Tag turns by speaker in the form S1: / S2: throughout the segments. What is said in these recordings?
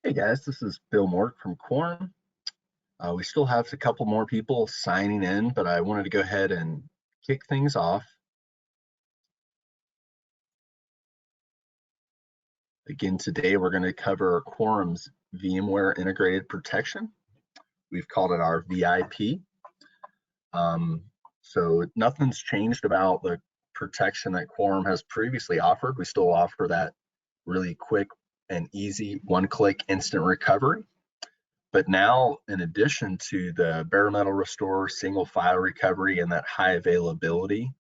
S1: Hey guys, this is Bill Mort from Quorum. We still have a couple more people signing in, but I wanted to go ahead and kick things off. Again, today we're going to cover Quorum's VMware Integrated Protection. We've called it our VIP. So nothing's changed about the protection that Quorum has previously offered. We still offer that really quick and easy one-click instant recovery. But now, in addition to the bare metal restore, single file recovery, and that high availability,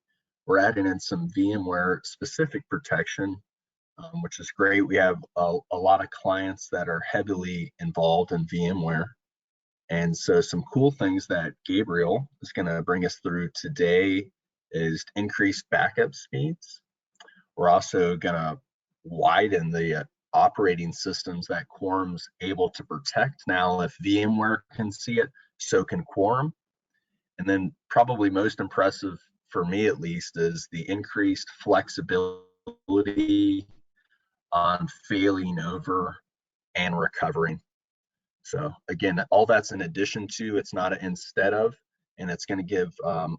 S1: we're adding in some VMware specific protection, which is great. We have a lot of clients that are heavily involved in VMware. And so some cool things that Gabriel is going to bring us through today is increased backup speeds. We're also going to widen the operating systems that Quorum's able to protect. Now, if VMware can see it, so can Quorum. And then probably most impressive for me, at least, is the increased flexibility on failing over and recovering. So again, all that's in addition to, it's not an instead of, and it's going to give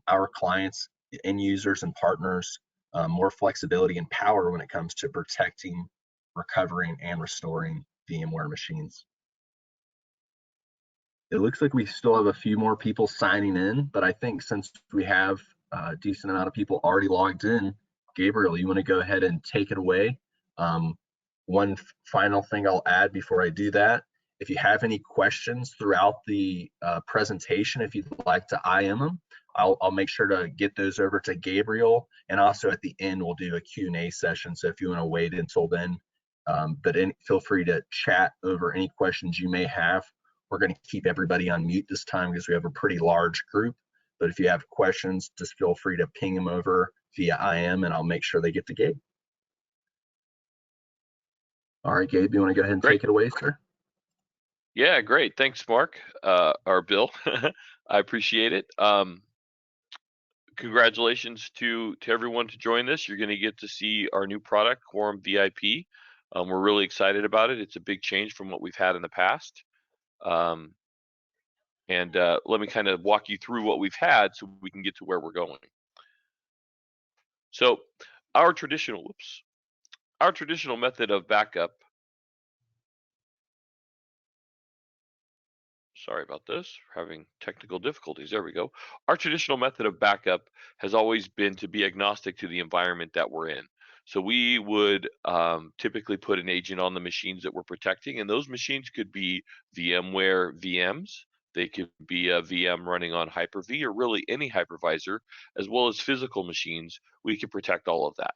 S1: our clients, end users and partners more flexibility and power when it comes to protecting, recovering, and restoring VMware machines. It looks like we still have a few more people signing in, but I think since we have a decent amount of people already logged in, Gabriel, you want to go ahead and take it away? One final thing I'll add before I do that, if you have any questions throughout the presentation, if you'd like to IM them, I'll make sure to get those over to Gabriel, and also at the end we'll do a Q&A session. So if you want to wait until then, feel free to chat over any questions you may have. We're going to keep everybody on mute this time because we have a pretty large group. But if you have questions, just feel free to ping them over via IM, and I'll make sure they get to Gabe. All right, Gabe, you want to go ahead and take it away, sir?
S2: Yeah, great. Thanks, Mark, or Bill. I appreciate it. Congratulations to everyone to join this. You're going to get to see our new product, Quorum VIP. We're really excited about it. It's a big change from what we've had in the past. Let me kind of walk you through what we've had so we can get to where we're going. So our traditional method of backup, sorry about this, we're having technical difficulties. There we go. Our traditional method of backup has always been to be agnostic to the environment that we're in. So we would typically put an agent on the machines that we're protecting, and those machines could be VMware VMs. They could be a VM running on Hyper-V or really any hypervisor, as well as physical machines. We could protect all of that.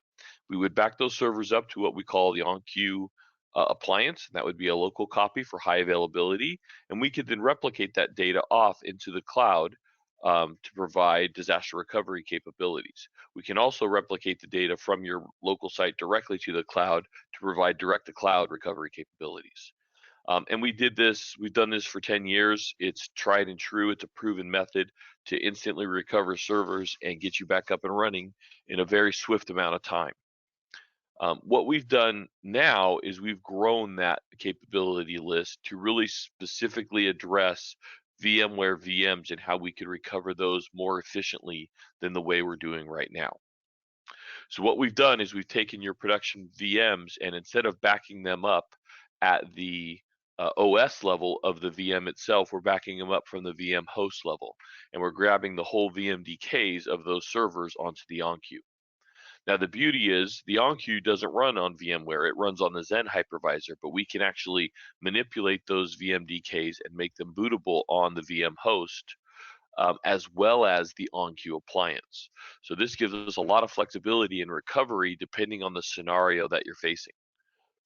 S2: We would back those servers up to what we call the on-queue appliance. That would be a local copy for high availability, and we could then replicate that data off into the cloud to provide disaster recovery capabilities. We can also replicate the data from your local site directly to the cloud to provide direct-to-cloud recovery capabilities. And we've done this for 10 years. It's tried and true. It's a proven method to instantly recover servers and get you back up and running in a very swift amount of time. What we've done now is we've grown that capability list to really specifically address VMware VMs and how we could recover those more efficiently than the way we're doing right now. So what we've done is we've taken your production VMs, and instead of backing them up at the OS level of the VM itself, we're backing them up from the VM host level, and we're grabbing the whole VMDKs of those servers onto the on-queue. Now, the beauty is the on-queue doesn't run on VMware. It runs on the Xen hypervisor, but we can actually manipulate those VMDKs and make them bootable on the VM host, as well as the on-queue appliance. So this gives us a lot of flexibility in recovery depending on the scenario that you're facing.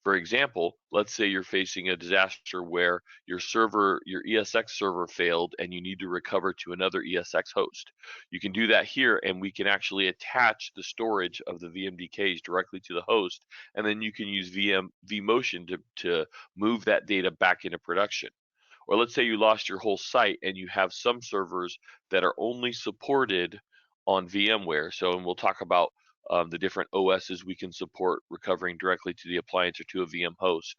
S2: For example, let's say you're facing a disaster where your ESX server failed and you need to recover to another ESX host. You can do that here, and we can actually attach the storage of the VMDKs directly to the host, and then you can use vMotion to move that data back into production. Or let's say you lost your whole site and you have some servers that are only supported on VMware. So, and we'll talk about the different OSs we can support recovering directly to the appliance or to a VM host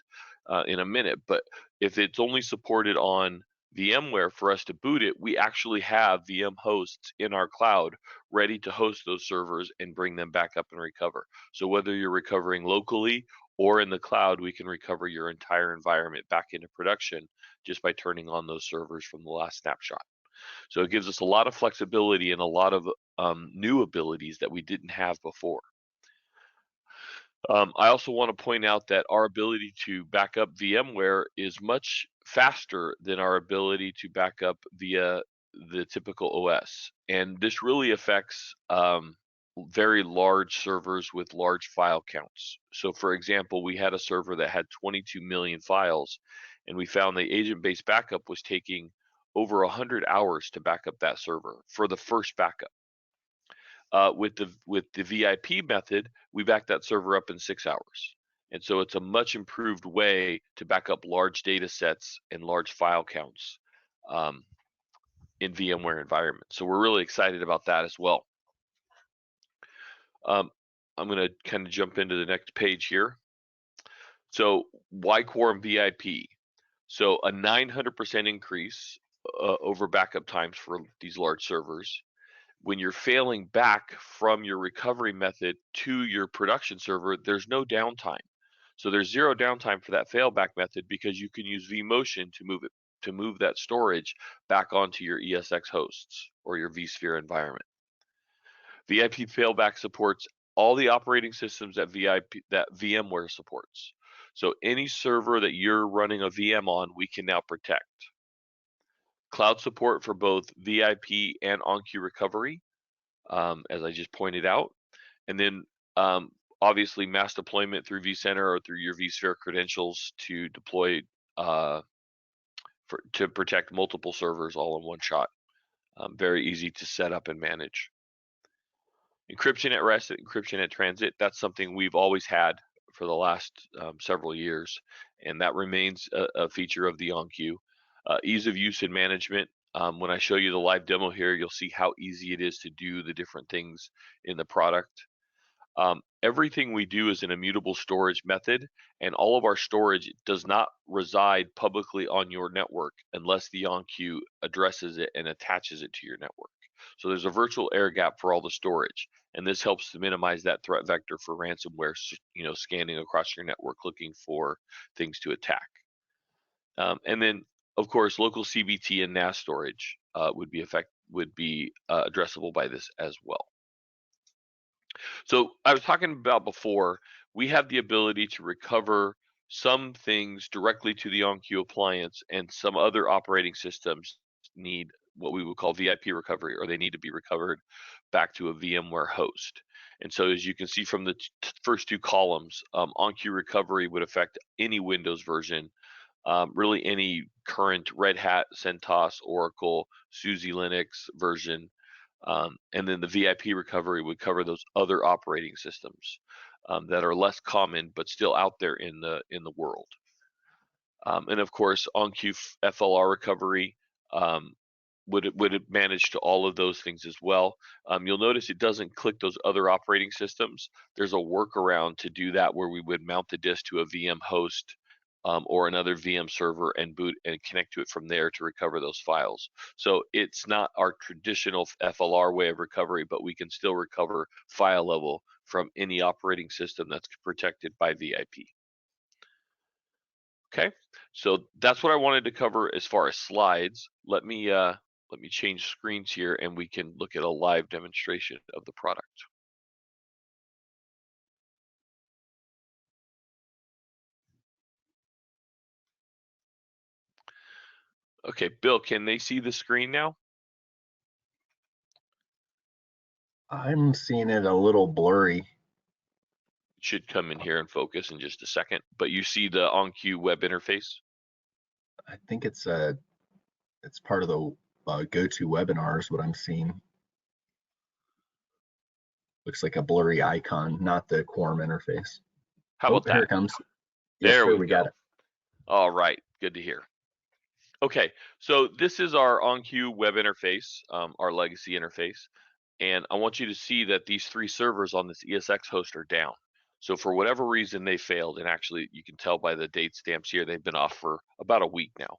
S2: in a minute. But if it's only supported on VMware for us to boot it, we actually have VM hosts in our cloud ready to host those servers and bring them back up and recover. So whether you're recovering locally or in the cloud, we can recover your entire environment back into production just by turning on those servers from the last snapshot. So it gives us a lot of flexibility and a lot of new abilities that we didn't have before. I also want to point out that our ability to back up VMware is much faster than our ability to back up via the typical OS. And this really affects very large servers with large file counts. So for example, we had a server that had 22 million files, and we found the agent-based backup was taking over 100 hours to back up that server for the first backup. With the VIP method, we back that server up in 6 hours. And so it's a much improved way to back up large data sets and large file counts in VMware environments. So we're really excited about that as well. I'm going to kind of jump into the next page here. So why Quorum VIP? So a 900% increase over backup times for these large servers. When you're failing back from your recovery method to your production server, there's no downtime. So there's zero downtime for that failback method because you can use vMotion to move that storage back onto your ESX hosts or your vSphere environment. VIP failback supports all the operating systems that VMware supports. So any server that you're running a VM on, we can now protect. Cloud support for both VIP and on-queue recovery, as I just pointed out. And then obviously mass deployment through vCenter or through your vSphere credentials to deploy to protect multiple servers all in one shot. Very easy to set up and manage. Encryption at rest, encryption at transit, that's something we've always had for the last several years, and that remains a feature of the on-queue. Ease of use and management. When I show you the live demo here, you'll see how easy it is to do the different things in the product. Everything we do is an immutable storage method, and all of our storage does not reside publicly on your network unless the on-queue addresses it and attaches it to your network. So there's a virtual air gap for all the storage, and this helps to minimize that threat vector for ransomware, scanning across your network looking for things to attack. And then, of course, local CBT and NAS storage would be addressable by this as well. So I was talking about before, we have the ability to recover some things directly to the on-queue appliance, and some other operating systems need what we would call VIP recovery, or they need to be recovered back to a VMware host. And so as you can see from the first two columns, on-queue recovery would affect any Windows version, really any current Red Hat, CentOS, Oracle, SUSE Linux version. And then the VIP recovery would cover those other operating systems that are less common but still out there in the world. And of course, on-queue FLR recovery would manage to all of those things as well. You'll notice it doesn't click those other operating systems. There's a workaround to do that where we would mount the disk to a VM host or another VM server and boot and connect to it from there to recover those files. So it's not our traditional FLR way of recovery, but we can still recover file level from any operating system that's protected by VIP. Okay, so that's what I wanted to cover as far as slides. Let me change screens here and we can look at a live demonstration of the product. Okay, Bill, can they see the screen now?
S1: I'm seeing it a little blurry.
S2: It should come in here and focus in just a second, but you see the on-queue web interface?
S1: I think it's part of the GoToWebinars, what I'm seeing. Looks like a blurry icon, not the Quorum interface.
S2: How about that?
S1: Here it comes.
S2: There
S1: yes, sir,
S2: we
S1: got
S2: go.
S1: it.
S2: All right, good to hear. Okay, so this is our on-queue web interface, our legacy interface. And I want you to see that these 3 servers on this ESX host are down. So for whatever reason, they failed. And actually, you can tell by the date stamps here, they've been off for about a week now.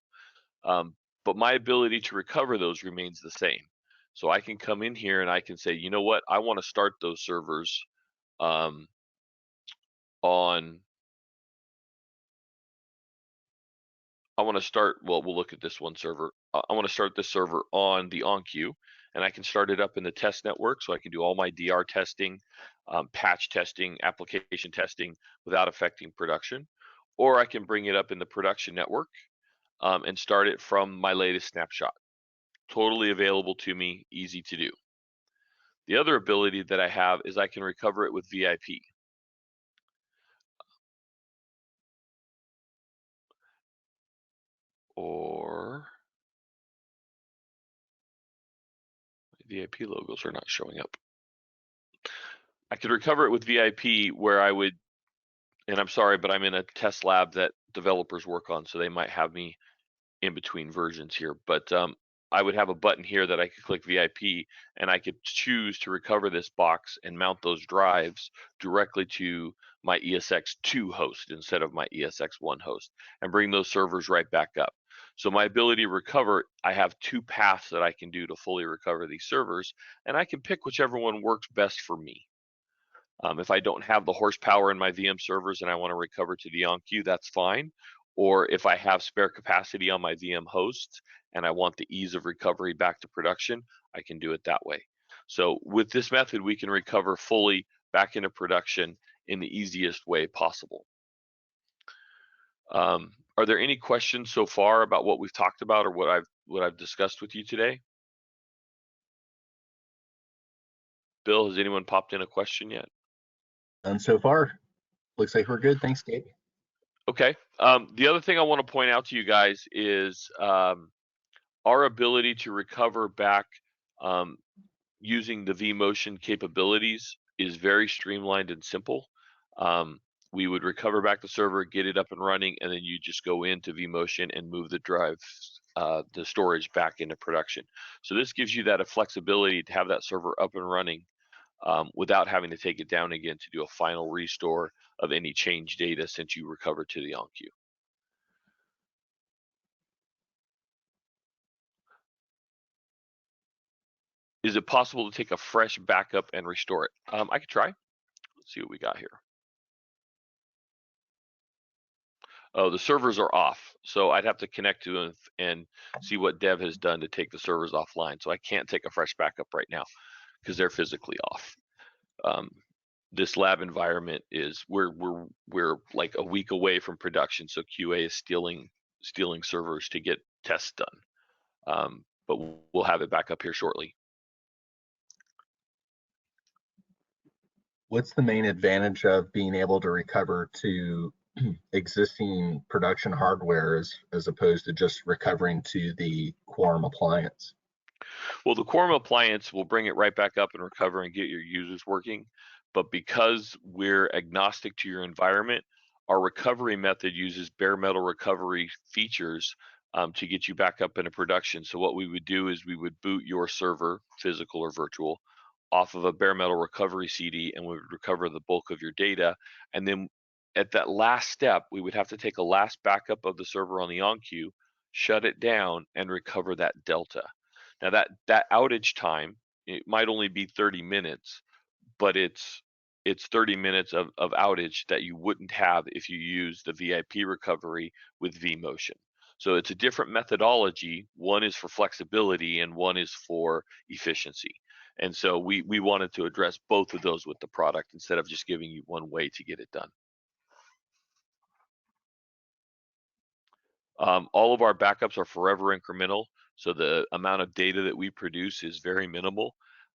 S2: But my ability to recover those remains the same. So I can come in here and I can say, you know what, I want to start those servers on, I want to start, well, we'll look at this one server. I want to start this server on the on queue, and I can start it up in the test network, so I can do all my DR testing, patch testing, application testing without affecting production. Or I can bring it up in the production network and start it from my latest snapshot. Totally available to me, easy to do. The other ability that I have is I can recover it with VIP. Or VIP logos are not showing up. I could recover it with VIP where I would, and I'm sorry, but I'm in a test lab that developers work on, so they might have me in between versions here. But I would have a button here that I could click VIP, and I could choose to recover this box and mount those drives directly to my ESX2 host instead of my ESX1 host, and bring those servers right back up. So my ability to recover, I have 2 paths that I can do to fully recover these servers, and I can pick whichever one works best for me. If I don't have the horsepower in my VM servers and I want to recover to the on-queue, that's fine. Or if I have spare capacity on my VM hosts and I want the ease of recovery back to production, I can do it that way. So with this method, we can recover fully back into production in the easiest way possible. Are there any questions so far about what we've talked about or what I've discussed with you today? Bill, has anyone popped in a question yet?
S1: None so far. Looks like we're good. Thanks, Gabe.
S2: Okay. The other thing I want to point out to you guys is our ability to recover back using the vMotion capabilities is very streamlined and simple. We would recover back the server, get it up and running, and then you just go into vMotion and move the drive, the storage back into production. So this gives you that flexibility to have that server up and running without having to take it down again to do a final restore of any change data since you recovered to the on-queue. Is it possible to take a fresh backup and restore it? I could try. Let's see what we got here. Oh, the servers are off. So I'd have to connect to them and see what dev has done to take the servers offline. So I can't take a fresh backup right now because they're physically off. This lab environment is we're like a week away from production, so QA is stealing servers to get tests done. But we'll have it back up here shortly.
S1: What's the main advantage of being able to recover to existing production hardware as opposed to just recovering to the Quorum appliance?
S2: Well, the Quorum appliance will bring it right back up and recover and get your users working. But because we're agnostic to your environment, our recovery method uses bare metal recovery features to get you back up into production. So what we would do is we would boot your server, physical or virtual, off of a bare metal recovery CD, and we would recover the bulk of your data. And then at that last step, we would have to take a last backup of the server on the on-queue, shut it down, and recover that delta. Now that outage time, it might only be 30 minutes, but it's 30 minutes of outage that you wouldn't have if you use the VIP recovery with vMotion. So it's a different methodology. One is for flexibility and one is for efficiency. And so we wanted to address both of those with the product instead of just giving you one way to get it done. All of our backups are forever incremental, so the amount of data that we produce is very minimal,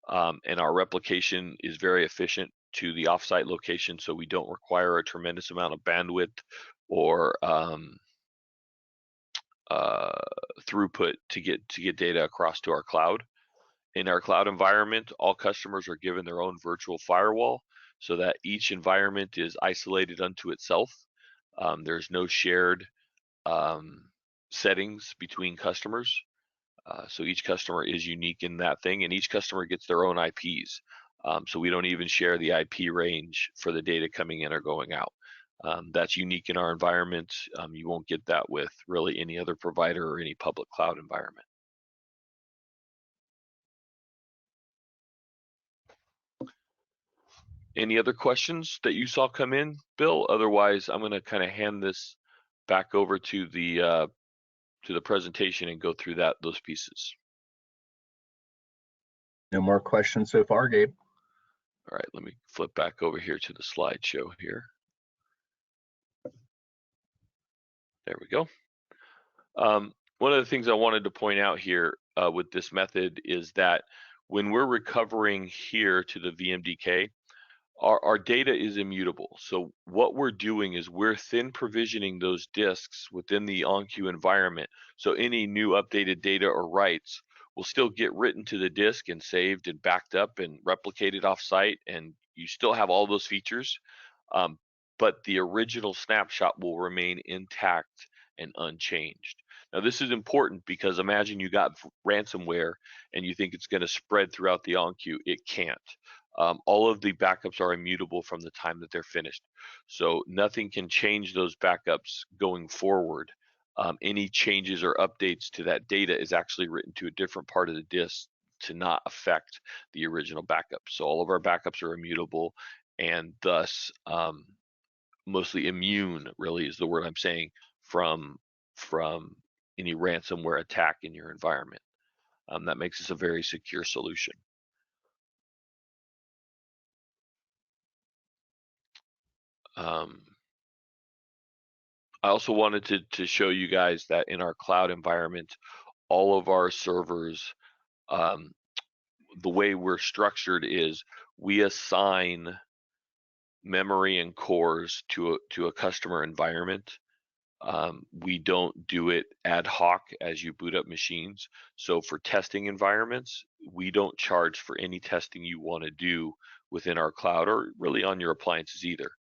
S2: and our replication is very efficient to the offsite location, so we don't require a tremendous amount of bandwidth or throughput to get data across to our cloud. In our cloud environment, all customers are given their own virtual firewall so that each environment is isolated unto itself. There's no shared settings between customers. So each customer is unique in that thing, and each customer gets their own IPs. So we don't even share the IP range for the data coming in or going out. That's unique in our environment. You won't get that with really any other provider or any public cloud environment. Any other questions that you saw come in, Bill? Otherwise, I'm going to kind of hand this back over to the presentation and go through those pieces.
S1: No more questions so far, Gabe.
S2: All right, let me flip back over here to the slideshow here. There we go. One of the things I wanted to point out here with this method is that when we're recovering here to the VMDK, our data is immutable. So what we're doing is we're thin provisioning those disks within the OnQ environment. So any new updated data or writes will still get written to the disk and saved and backed up and replicated offsite, and you still have all those features. But the original snapshot will remain intact and unchanged. Now this is important because imagine you got ransomware and you think it's going to spread throughout the OnQ. It can't. All of the backups are immutable from the time that they're finished. So nothing can change those backups going forward. Any changes or updates to that data is actually written to a different part of the disk to not affect the original backup. So all of our backups are immutable and thus mostly immune, really is the word I'm saying, from any ransomware attack in your environment. That makes this a very secure solution. I also wanted to show you guys that in our cloud environment, all of our servers, the way we're structured is we assign memory and cores to a customer environment. We don't do it ad hoc as you boot up machines. So for testing environments, we don't charge for any testing you want to do within our cloud or really on your appliances either.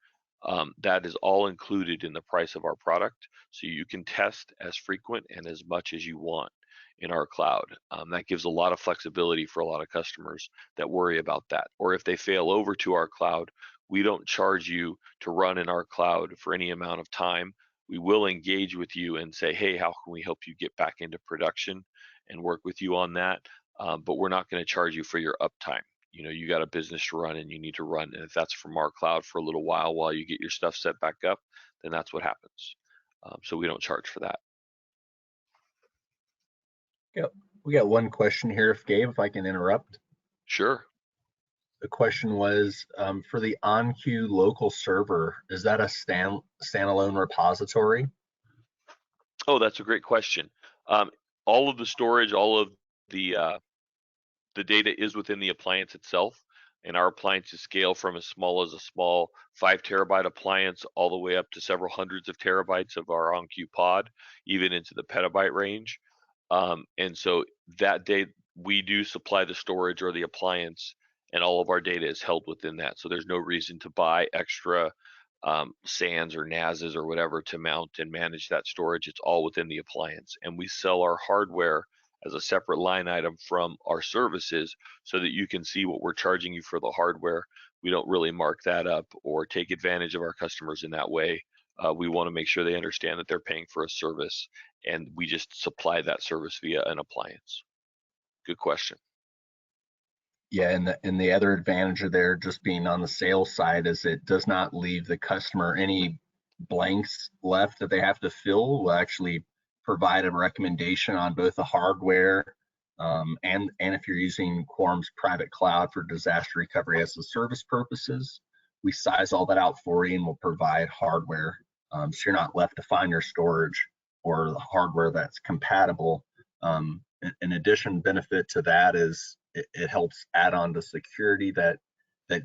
S2: That is all included in the price of our product. So you can test as frequent and as much as you want in our cloud. That gives a lot of flexibility for a lot of customers that worry about that. Or if they fail over to our cloud, we don't charge you to run in our cloud for any amount of time. We will engage with you and say, hey, how can we help you get back into production and work with you on that? But we're not going to charge you for your uptime. You know, you got a business to run and you need to run. And if that's from our cloud for a little while you get your stuff set back up, then that's what happens. So we don't charge for that.
S1: Yep. We got one question here, Gabe, if I can interrupt.
S2: Sure.
S1: The question was, for the OnQ local server, is that a standalone repository?
S2: Oh, that's a great question. All of the storage, all of the data is within the appliance itself, and our appliances scale from as small as a small 5 terabyte appliance all the way up to several hundreds of terabytes of our OnQ pod, even into the petabyte range. And so that day we do supply the storage or the appliance, and all of our data is held within that. So there's no reason to buy extra SANs or NASs or whatever to mount and manage that storage. It's all within the appliance, and we sell our hardware as a separate line item from our services so that you can see what we're charging you for the hardware. We don't really mark that up or take advantage of our customers in that way. We want to make sure they understand that they're paying for a service, and we just supply that service via an appliance. Good question.
S1: Yeah, and the other advantage of there just being on the sales side is it does not leave the customer any blanks left that they have to fill. We'll actually provide a recommendation on both the hardware and if you're using Quorum's private cloud for disaster recovery as a service purposes, we size all that out for you and we'll provide hardware. So you're not left to find your storage or the hardware that's compatible. In addition, benefit to that is it helps add on to security that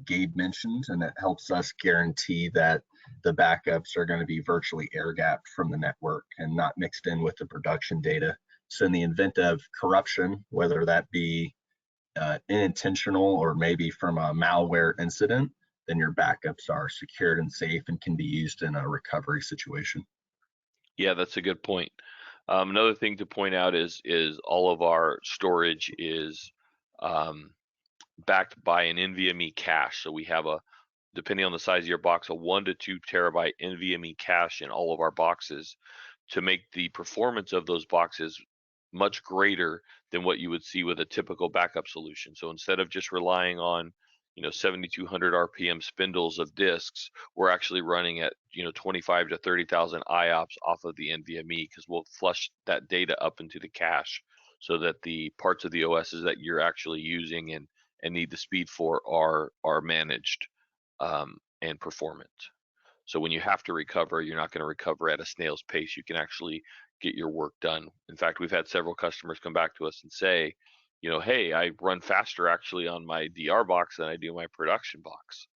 S1: Gabe mentioned, and it helps us guarantee that the backups are going to be virtually air gapped from the network and not mixed in with the production data. So in the event of corruption, whether that be unintentional or maybe from a malware incident, then your backups are secured and safe and can be used in a recovery situation.
S2: Yeah, that's a good point. Another thing to point out is all of our storage is backed by an NVMe cache. So we have depending on the size of your box, a 1 to 2 terabyte NVMe cache in all of our boxes to make the performance of those boxes much greater than what you would see with a typical backup solution. So instead of just relying on 7,200 RPM spindles of disks, we're actually running at 25 to 30,000 IOPS off of the NVMe, because we'll flush that data up into the cache so that the parts of the OSs that you're actually using and need the speed for are managed and performant. So when you have to recover, you're not going to recover at a snail's pace. You can actually get your work done. In fact, we've had several customers come back to us and say, hey, I run faster actually on my DR box than I do my production box,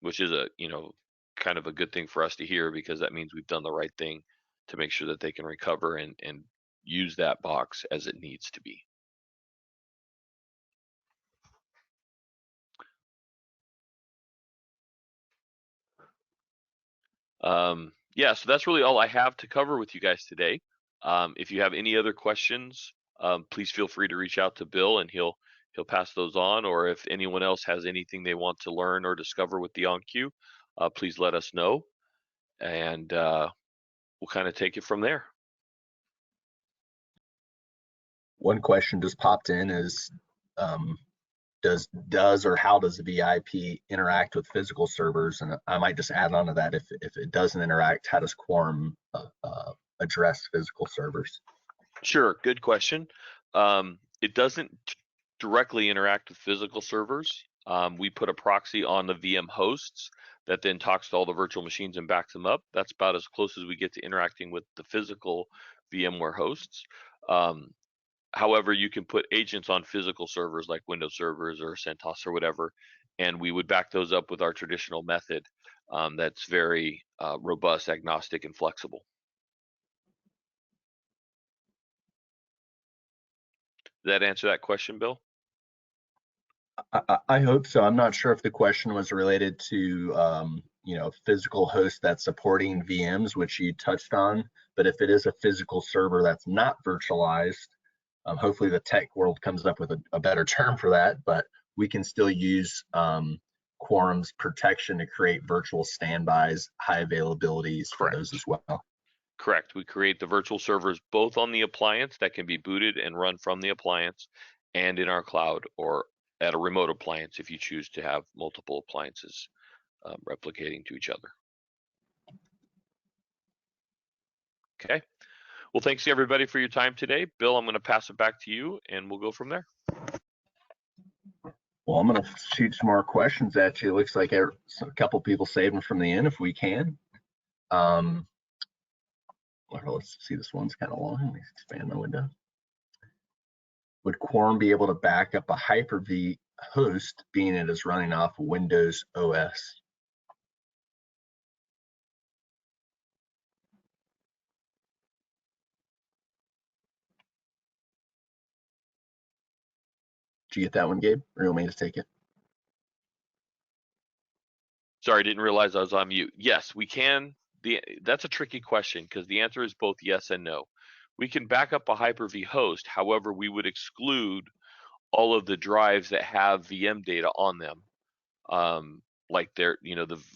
S2: which is kind of a good thing for us to hear, because that means we've done the right thing to make sure that they can recover and use that box as it needs to be. Yeah, so that's really all I have to cover with you guys today. If you have any other questions, please feel free to reach out to Bill and he'll pass those on. Or if anyone else has anything they want to learn or discover with the OnQ, please let us know, and we'll kind of take it from there.
S1: One question just popped in is, does or how does the VIP interact with physical servers? And I might just add on to that, if it doesn't interact, how does Quorum address physical servers?
S2: Sure, good question. It doesn't directly interact with physical servers. We put a proxy on the VM hosts that then talks to all the virtual machines and backs them up. That's about as close as we get to interacting with the physical VMware hosts. However, you can put agents on physical servers like Windows servers or CentOS or whatever, and we would back those up with our traditional method that's very robust, agnostic, and flexible. Did that answer that question, Bill?
S1: I hope so. I'm not sure if the question was related to physical host that's supporting VMs, which you touched on, but if it is a physical server that's not virtualized, hopefully the tech world comes up with a better term for that, but we can still use Quorum's protection to create virtual standbys, high availabilities for those as well.
S2: Correct. We create the virtual servers both on the appliance that can be booted and run from the appliance, and in our cloud or at a remote appliance if you choose to have multiple appliances replicating to each other. Okay. Well, thanks everybody for your time today. Bill, I'm going to pass it back to you and we'll go from there.
S1: Well, I'm going to shoot some more questions at you. It looks like a couple people saving from the end if we can. Let's see, this one's kind of long. Let me expand my window. Would Quorum be able to back up a Hyper-V host, being it is running off Windows OS? Did you get that one, Gabe? Or you want me to take it?
S2: Sorry, I didn't realize I was on mute. Yes, we can. That's a tricky question because the answer is both yes and no. We can back up a Hyper-V host. However, we would exclude all of the drives that have VM data on them, like the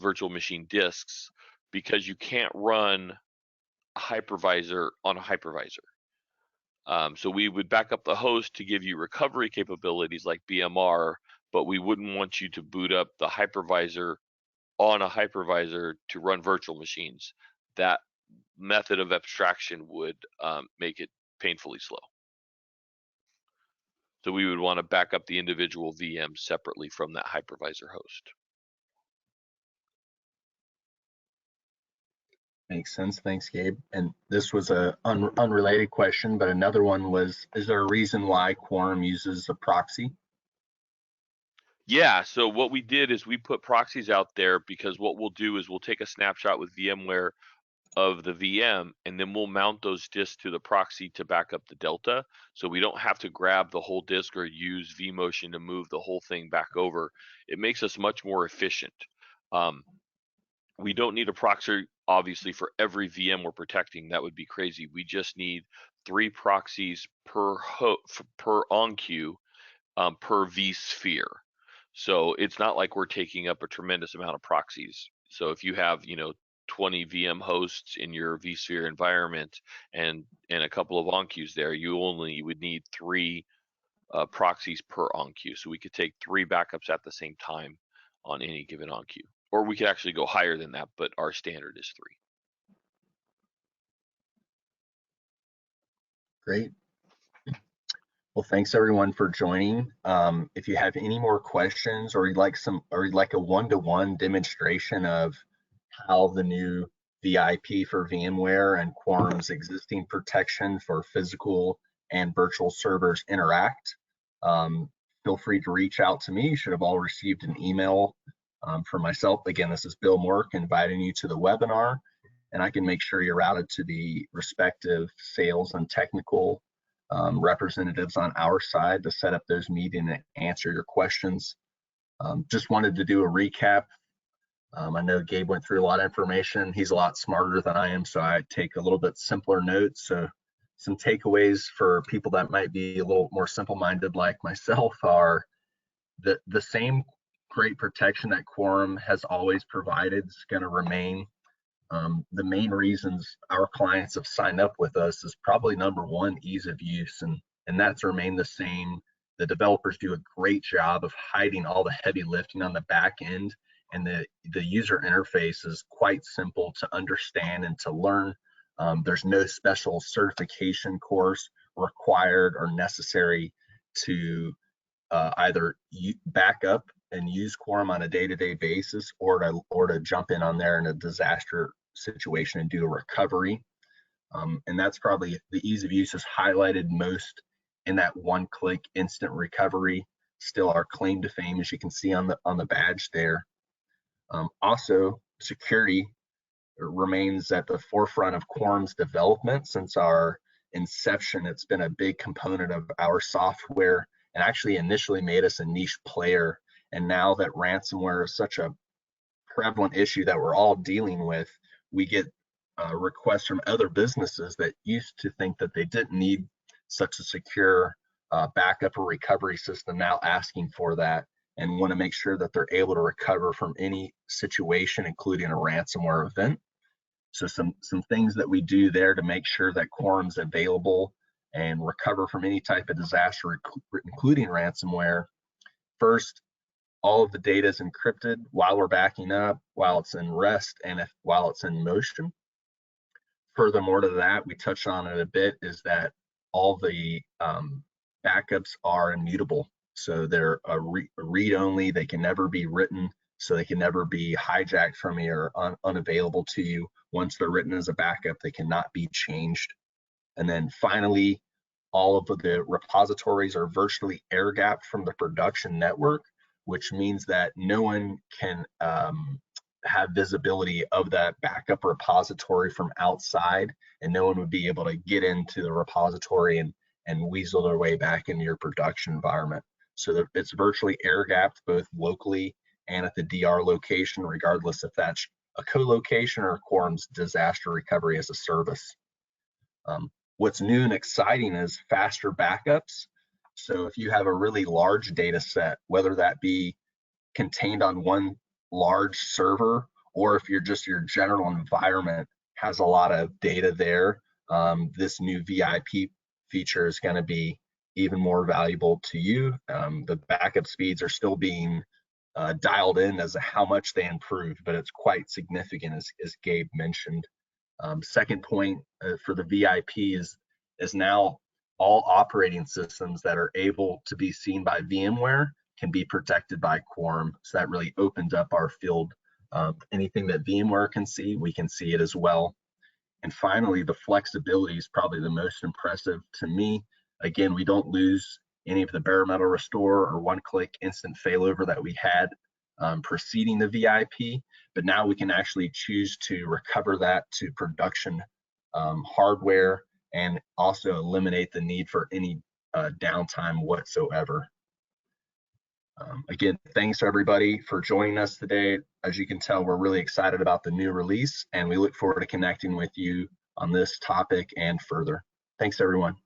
S2: virtual machine disks, because you can't run a hypervisor on a hypervisor. So we would back up the host to give you recovery capabilities like BMR, but we wouldn't want you to boot up the hypervisor on a hypervisor to run virtual machines. That method of abstraction would make it painfully slow. So we would want to back up the individual VMs separately from that hypervisor host.
S1: Makes sense. Thanks, Gabe. And this was a unrelated question, but another one was, is there a reason why Quorum uses a proxy?
S2: Yeah, so what we did is we put proxies out there because what we'll do is we'll take a snapshot with VMware of the VM, and then we'll mount those disks to the proxy to back up the Delta. So we don't have to grab the whole disk or use vMotion to move the whole thing back over. It makes us much more efficient. We don't need a proxy obviously for every VM we're protecting, that would be crazy. We just need 3 proxies per on queue per vSphere. So it's not like we're taking up a tremendous amount of proxies. So if you have, 20 VM hosts in your vSphere environment and a couple of on queues there, you would need 3 proxies per on queue. So we could take 3 backups at the same time on any given on queue. Or we could actually go higher than that, but our standard is 3.
S1: Great. Well, thanks everyone for joining. If you have any more questions or you'd like a one-to-one demonstration of how the new VIP for VMware and Quorum's existing protection for physical and virtual servers interact, feel free to reach out to me. You should have all received an email from myself. Again, this is Bill Mork inviting you to the webinar, and I can make sure you're routed to the respective sales and technical representatives on our side to set up those meetings and answer your questions. Just wanted to do a recap. I know Gabe went through a lot of information. He's a lot smarter than I am, so I take a little bit simpler notes. So some takeaways for people that might be a little more simple-minded like myself are the same great protection that Quorum has always provided is going to remain. The main reasons our clients have signed up with us is probably number one, ease of use, and that's remained the same. The developers do a great job of hiding all the heavy lifting on the back end, and the user interface is quite simple to understand and to learn. There's no special certification course required or necessary to either back up and use Quorum on a day-to-day basis, or to jump in on there in a disaster situation and do a recovery. And that's probably the ease of use is highlighted most in that one-click instant recovery. Still our claim to fame, as you can see on the badge there. Also, security remains at the forefront of Quorum's development. Since our inception, it's been a big component of our software, and actually initially made us a niche player. And now that ransomware is such a prevalent issue that we're all dealing with, we get requests from other businesses that used to think that they didn't need such a secure backup or recovery system, now asking for that and want to make sure that they're able to recover from any situation, including a ransomware event. So some things that we do there to make sure that Quorum's available and recover from any type of disaster, including ransomware. First, all of the data is encrypted while we're backing up, while it's in rest, and while it's in motion. Furthermore to that, we touched on it a bit, is that all the backups are immutable. So they're read-only, they can never be written, so they can never be hijacked from you or unavailable to you. Once they're written as a backup, they cannot be changed. And then finally, all of the repositories are virtually air-gapped from the production network, which means that no one can have visibility of that backup repository from outside, and no one would be able to get into the repository and weasel their way back into your production environment. So it's virtually air-gapped both locally and at the DR location, regardless if that's a co-location or Quorum's disaster recovery as a service. What's new and exciting is faster backups. So if you have a really large data set, whether that be contained on one large server, or if your general environment has a lot of data there, this new VIP feature is going to be even more valuable to you. The backup speeds are still being dialed in as to how much they improve, but it's quite significant, as Gabe mentioned. Second point for the VIP is now all operating systems that are able to be seen by VMware can be protected by Quorum. So that really opens up our field. Anything that VMware can see, we can see it as well. And finally, the flexibility is probably the most impressive to me. Again, we don't lose any of the bare metal restore or one-click instant failover that we had preceding the VIP, but now we can actually choose to recover that to production hardware and also eliminate the need for any downtime whatsoever. Again, thanks to everybody for joining us today. As you can tell, we're really excited about the new release, and we look forward to connecting with you on this topic and further. Thanks, everyone.